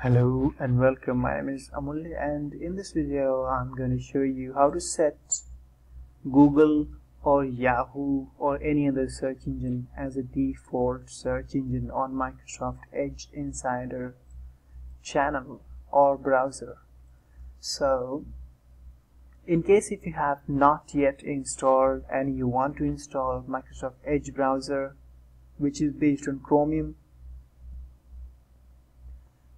Hello and welcome. My name is Amulya, and in this video I'm going to show you how to set Google or Yahoo or any other search engine as a default search engine on Microsoft Edge Insider channel or browser. So in case if you have not yet installed and you want to install Microsoft Edge browser, which is based on Chromium,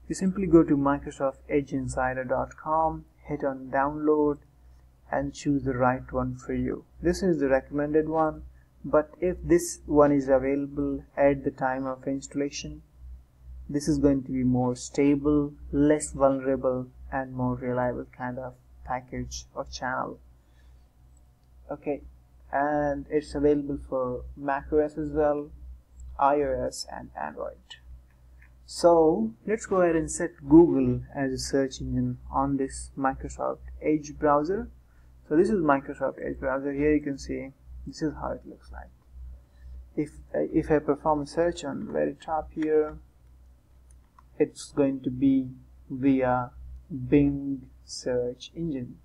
you simply go to microsoftedgeinsider.com, hit on download and choose the right one for you. This is the recommended one, but if this one is available at the time of installation, this is going to be more stable, less vulnerable and more reliable kind of package or channel. Okay, and it's available for macOS as well, iOS and Android. So let's go ahead and set Google as a search engine on this Microsoft Edge browser. So this is Microsoft Edge browser. Here you can see this is how it looks like. If I perform a search on the very top here, it's going to be via Bing search engine.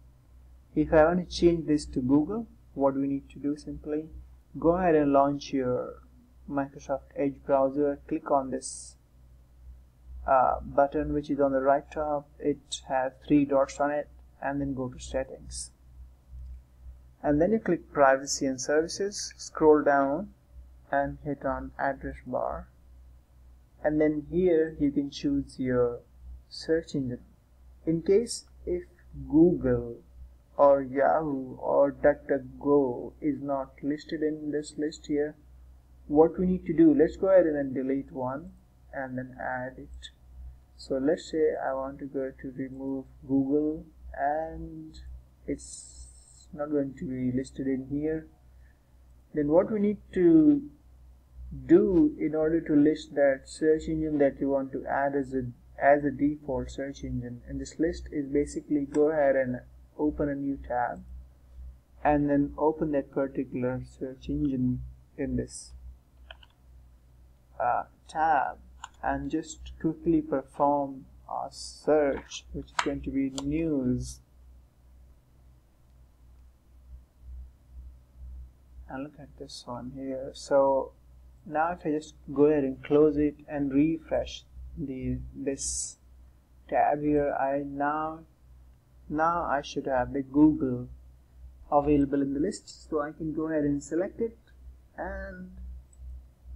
If I want to change this to Google, what do we need to do? Simply go ahead and launch your Microsoft Edge browser, click on this button which is on the right top. It has 3 dots on it, and then go to settings, and then you click privacy and services, scroll down and hit on address bar, and then here you can choose your search engine. In case if Google or Yahoo or DuckDuckGo is not listed in this list here, what we need to do, let's go ahead and then delete one and then add it. So let's say I want to go to remove Google and it's not going to be listed in here. Then what we need to do in order to list that search engine that you want to add as a default search engine in this list is basically go ahead and open a new tab and then open that particular search engine in this tab, and just quickly perform a search which is going to be news, and look at this one here. So now if I just go ahead and close it and refresh this tab here, now I should have the Google available in the list, so I can go ahead and select it and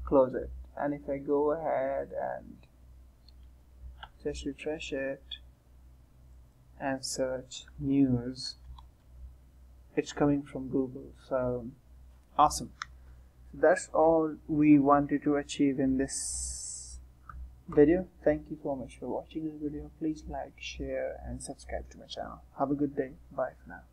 close it. And if I go ahead and just refresh it and search news, it's coming from Google. So awesome. That's all we wanted to achieve in this video. Thank you so much for watching this video. Please like, share and subscribe to my channel. Have a good day. Bye for now.